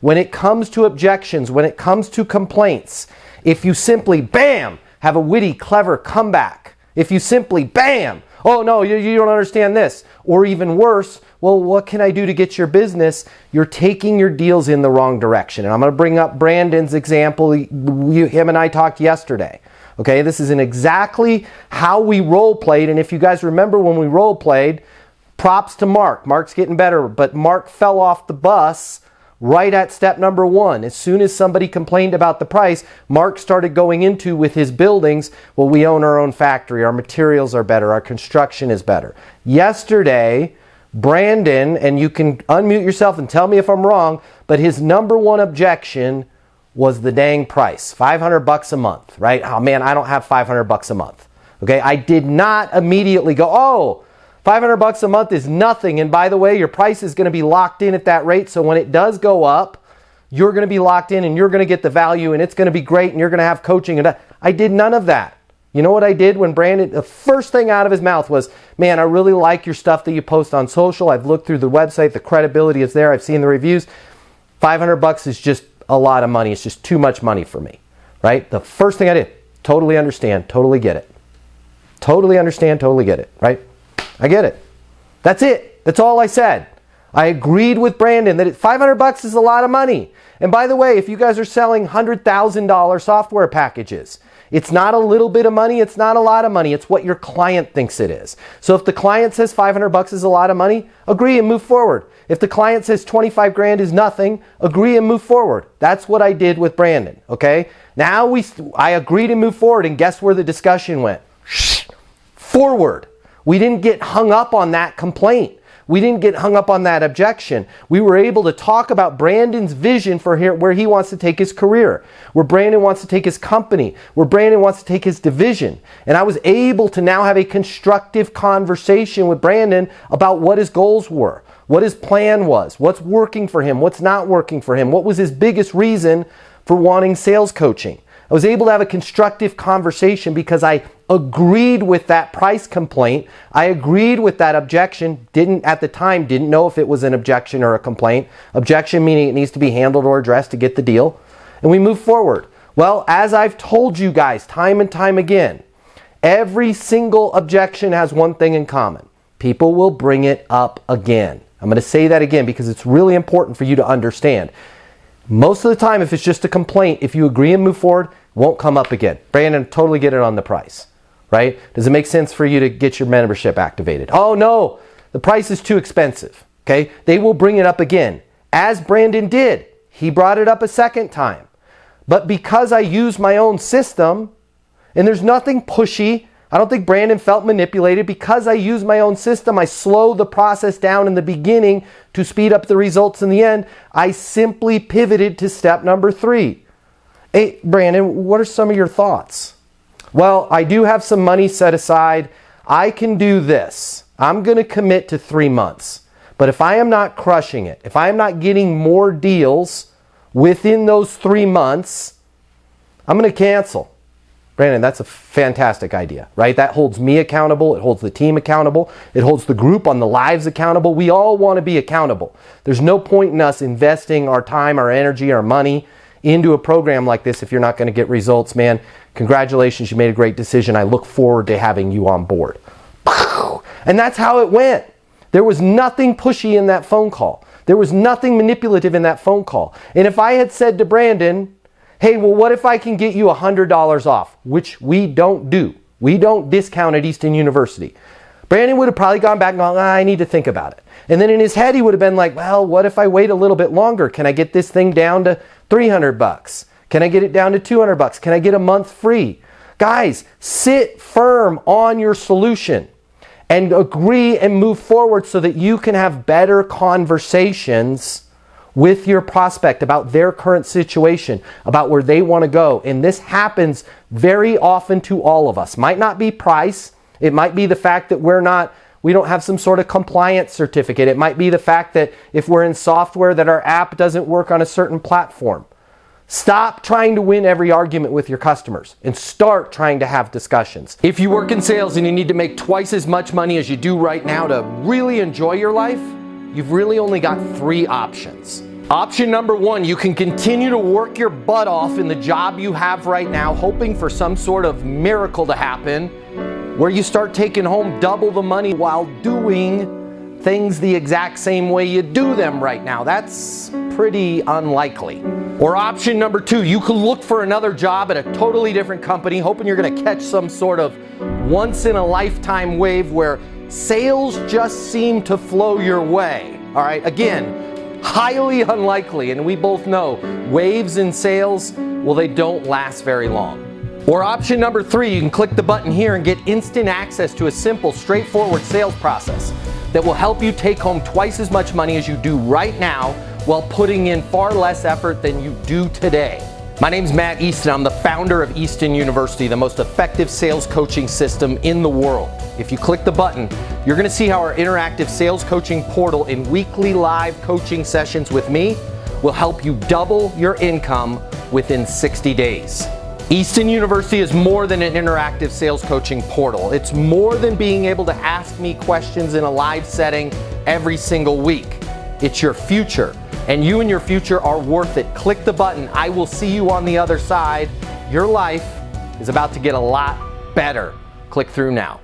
When it comes to objections, when it comes to complaints, if you simply, bam, have a witty, clever comeback, if you simply, bam, oh no, you don't understand this, or even worse, well, what can I do to get your business? You're taking your deals in the wrong direction. And I'm going to bring up Brandon's example. Him and I talked yesterday. Okay, this is exactly how we role played. And if you guys remember when we role played, props to Mark. Mark's getting better, but Mark fell off the bus right at step number 1. As soon as somebody complained about the price, Mark started going into with his buildings, well, we own our own factory, our materials are better, our construction is better. Yesterday, Brandon, and you can unmute yourself and tell me if I'm wrong, but his number 1 objection was the dang price, $500 a month, right? Oh man, I don't have $500 a month. Okay, I did not immediately go, oh, $500 a month is nothing. And by the way, your price is going to be locked in at that rate. So when it does go up, you're going to be locked in and you're going to get the value and it's going to be great and you're going to have coaching. And I did none of that. You know what I did when Brandon, the first thing out of his mouth was, man, I really like your stuff that you post on social. I've looked through the website. The credibility is there. I've seen the reviews. $500 is just a lot of money. It's just too much money for me, right? The first thing I did, totally understand, totally get it. Totally understand, totally get it, right? I get it. That's it. That's all I said. I agreed with Brandon that $500 is a lot of money. And by the way, if you guys are selling $100,000 software packages, it's not a little bit of money. It's not a lot of money. It's what your client thinks it is. So if the client says $500 is a lot of money, agree and move forward. If the client says 25 grand is nothing, agree and move forward. That's what I did with Brandon. Okay. Now I agreed and moved forward, and guess where the discussion went? Forward. We didn't get hung up on that complaint. We didn't get hung up on that objection. We were able to talk about Brandon's vision for where he wants to take his career, where Brandon wants to take his company, where Brandon wants to take his division. And I was able to now have a constructive conversation with Brandon about what his goals were, what his plan was, what's working for him, what's not working for him, what was his biggest reason for wanting sales coaching. I was able to have a constructive conversation because I agreed with that price complaint. I agreed with that objection. At the time, didn't know if it was an objection or a complaint. Objection meaning it needs to be handled or addressed to get the deal. And we move forward. Well, as I've told you guys time and time again, every single objection has one thing in common. People will bring it up again. I'm going to say that again because it's really important for you to understand. Most of the time, if it's just a complaint, if you agree and move forward, it won't come up again. Brandon, totally get it on the price, right? Does it make sense for you to get your membership activated? Oh no, the price is too expensive, okay? They will bring it up again, as Brandon did. He brought it up a second time. But because I use my own system, and there's nothing pushy, I don't think Brandon felt manipulated. Because I use my own system, I slow the process down in the beginning to speed up the results in the end. I simply pivoted to step number 3. Hey, Brandon, what are some of your thoughts? Well, I do have some money set aside. I can do this. I'm going to commit to 3 months. But if I am not crushing it, if I am not getting more deals within those 3 months, I'm going to cancel. Brandon, that's a fantastic idea, right? That holds me accountable. It holds the team accountable. It holds the group on the lives accountable. We all want to be accountable. There's no point in us investing our time, our energy, our money into a program like this if you're not going to get results, man. Congratulations, you made a great decision. I look forward to having you on board. And that's how it went. There was nothing pushy in that phone call. There was nothing manipulative in that phone call. And if I had said to Brandon, hey, well, what if I can get you $100 off? Which we don't do. We don't discount at Easton University. Brandon would have probably gone back and gone, I need to think about it. And then in his head, he would have been like, well, what if I wait a little bit longer? Can I get this thing down to $300? Can I get it down to $200? Can I get a month free? Guys, sit firm on your solution and agree and move forward so that you can have better conversations with your prospect about their current situation, about where they want to go. And this happens very often to all of us. Might not be price. It might be the fact that we don't have some sort of compliance certificate. It might be the fact that if we're in software that our app doesn't work on a certain platform. Stop trying to win every argument with your customers and start trying to have discussions. If you work in sales and you need to make twice as much money as you do right now to really enjoy your life, you've really only got 3 options. Option number one, you can continue to work your butt off in the job you have right now, hoping for some sort of miracle to happen where you start taking home double the money while doing things the exact same way you do them right now. That's pretty unlikely. Or option number two, you could look for another job at a totally different company, hoping you're going to catch some sort of once-in-a-lifetime wave where sales just seem to flow your way. All right, again, highly unlikely, and we both know waves in sales, well, they don't last very long. Or option number three, you can click the button here and get instant access to a simple, straightforward sales process that will help you take home twice as much money as you do right now while putting in far less effort than you do today. My name's Matt Easton. I'm the founder of Easton University, the most effective sales coaching system in the world. If you click the button, you're going to see how our interactive sales coaching portal and weekly live coaching sessions with me will help you double your income within 60 days. Easton University is more than an interactive sales coaching portal. It's more than being able to ask me questions in a live setting every single week. It's your future, and you and your future are worth it. Click the button. I will see you on the other side. Your life is about to get a lot better. Click through now.